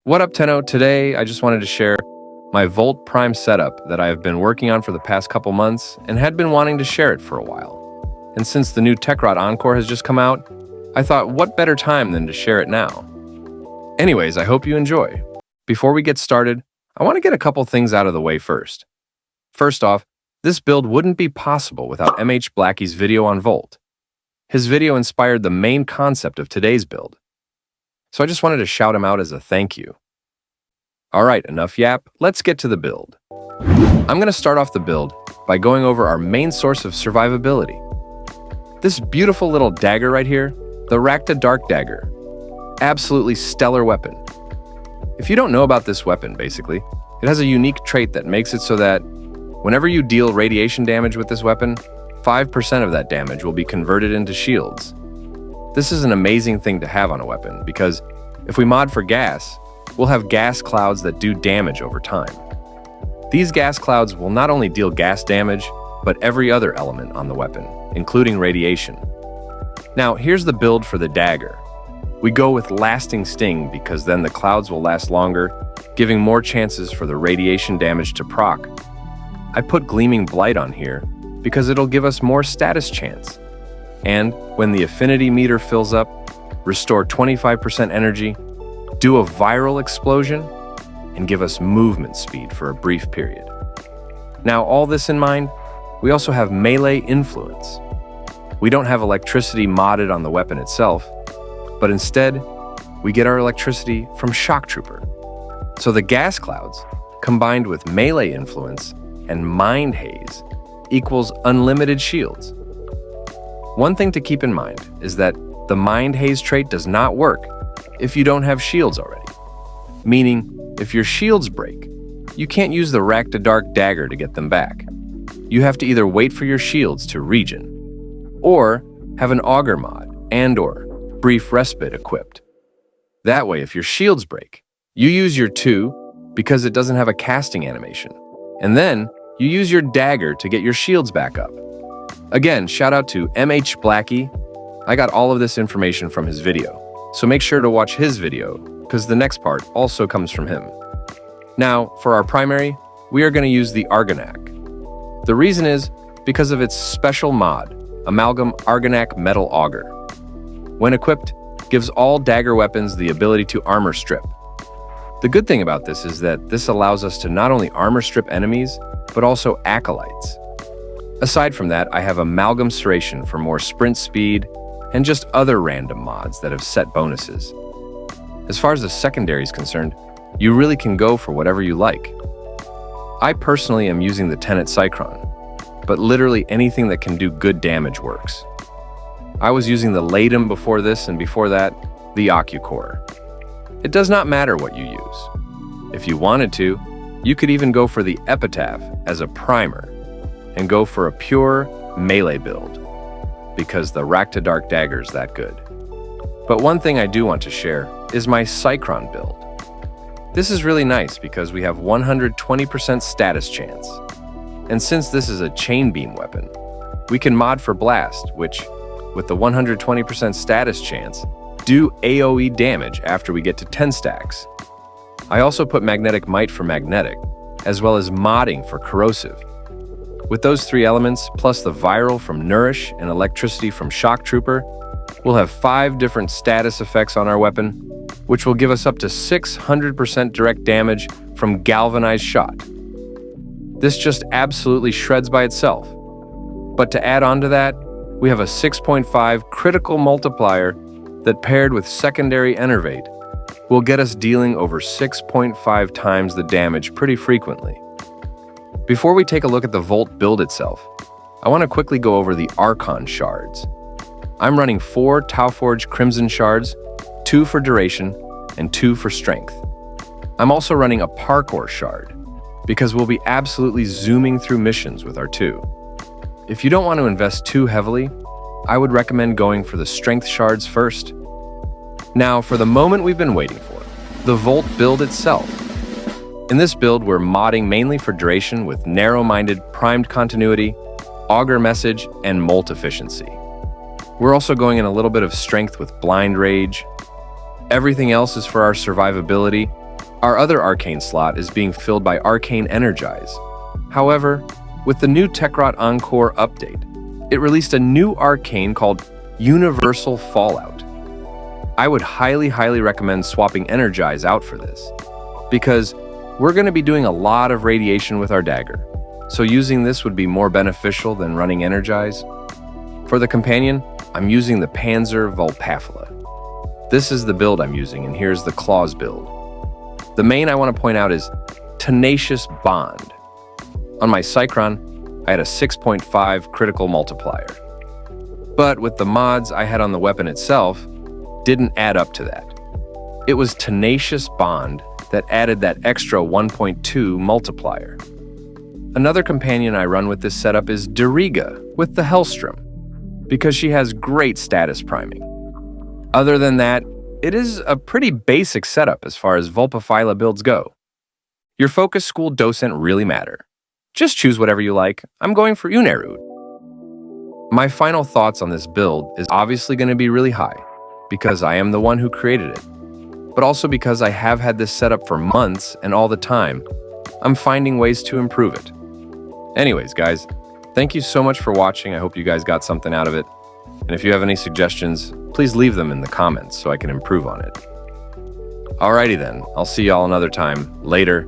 What up, Tenno? Today, I just wanted to share my Volt Prime setup that I have been working on for the past couple months and had been wanting to share it for a while. And since the new Techrot Encore has just come out, I thought what better time than to share it now. Anyways, I hope you enjoy. Before we get started, I want to get a couple things out of the way first. First off, this build wouldn't be possible without MH Blacky's video on Volt. His video inspired the main concept of today's build. So I just wanted to shout him out as a thank you. Alright, enough yap, let's get to the build. I'm going to start off the build by going over our main source of survivability. This beautiful little dagger right here, the Rakta Dark Dagger. Absolutely stellar weapon. If you don't know about this weapon, basically, it has a unique trait that makes it so that whenever you deal radiation damage with this weapon, 5% of that damage will be converted into shields. This is an amazing thing to have on a weapon because if we mod for gas, we'll have gas clouds that do damage over time. These gas clouds will not only deal gas damage, but every other element on the weapon, including radiation. Now, here's the build for the dagger. We go with Lasting Sting because then the clouds will last longer, giving more chances for the radiation damage to proc. I put Gleaming Blight on here because it'll give us more status chance. And when the affinity meter fills up, restore 25% energy, do a viral explosion, and give us movement speed for a brief period. Now, all this in mind, we also have melee influence. We don't have electricity modded on the weapon itself, but instead, we get our electricity from Shock Trooper. So the gas clouds, combined with melee influence and Mind Haze, equals unlimited shields. One thing to keep in mind is that the Mind Haze trait does not work if you don't have shields already. Meaning, if your shields break, you can't use the Rakta Dark Dagger to get them back. You have to either wait for your shields to regen, or have an Augur mod and/or Brief Respite equipped. That way, if your shields break, you use your 2 because it doesn't have a casting animation, and then you use your dagger to get your shields back up. Again, shout out to MH Blacky. I got all of this information from his video, so make sure to watch his video, because the next part also comes from him. Now, for our primary, we are going to use the Argonac. The reason is because of its special mod, Amalgam Argonac Metal Augur. When equipped, gives all dagger weapons the ability to armor strip. The good thing about this is that this allows us to not only armor strip enemies, but also acolytes. Aside from that, I have Amalgam Serration for more sprint speed and just other random mods that have set bonuses. As far as the secondary is concerned, you really can go for whatever you like. I personally am using the Tenet Cycron, but literally anything that can do good damage works. I was using the Latum before this, and before that, the Encore. It does not matter what you use. If you wanted to, you could even go for the Epitaph as a primer and go for a pure melee build, because the Rakta Dark Dagger is that good. But one thing I do want to share is my Cycron build. This is really nice because we have 120% status chance. And since this is a chain beam weapon, we can mod for blast, which, with the 120% status chance, do AoE damage after we get to 10 stacks. I also put Magnetic Might for magnetic, as well as modding for corrosive. With those 3 elements, plus the viral from Nourish and electricity from Shock Trooper, we'll have 5 different status effects on our weapon, which will give us up to 600% direct damage from Galvanized Shot. This just absolutely shreds by itself. But to add on to that, we have a 6.5 critical multiplier that, paired with secondary Enervate, will get us dealing over 6.5 times the damage pretty frequently. Before we take a look at the Volt build itself, I want to quickly go over the Archon Shards. I'm running 4 Tauforge Crimson Shards, 2 for duration and 2 for strength. I'm also running a Parkour Shard, because we'll be absolutely zooming through missions with our 2. If you don't want to invest too heavily, I would recommend going for the Strength Shards first. Now, for the moment we've been waiting for, the Volt build itself. In this build, we're modding mainly for duration with narrow-minded primed continuity, augur message, and molt efficiency. We're also going in a little bit of strength with blind rage. Everything else is for our survivability, Our other arcane slot is being filled by Arcane Energize. However, with the new Techrot Encore update, it released a new arcane called Universal Fallout. I would highly recommend swapping Energize out for this, because we're going to be doing a lot of radiation with our dagger, so using this would be more beneficial than running Energize. For the companion, I'm using the Panzer Vulpafla. This is the build I'm using, and here's the Claws build. The main I want to point out is Tenacious Bond. On my Psychron, I had a 6.5 critical multiplier. But with the mods I had on the weapon itself, didn't add up to that. It was Tenacious Bond that added that extra 1.2 multiplier. Another companion I run with this setup is Deriga with the Hellstrom, because she has great status priming. Other than that, it is a pretty basic setup as far as Vulpaphyla builds go. Your focus school docent really matter. Just choose whatever you like. I'm going for Unerud. My final thoughts on this build is obviously going to be really high, because I am the one who created it, but also because I have had this setup for months and all the time, I'm finding ways to improve it. Anyways, guys, thank you so much for watching. I hope you guys got something out of it. And if you have any suggestions, please leave them in the comments so I can improve on it. Alrighty then, I'll see y'all another time. Later.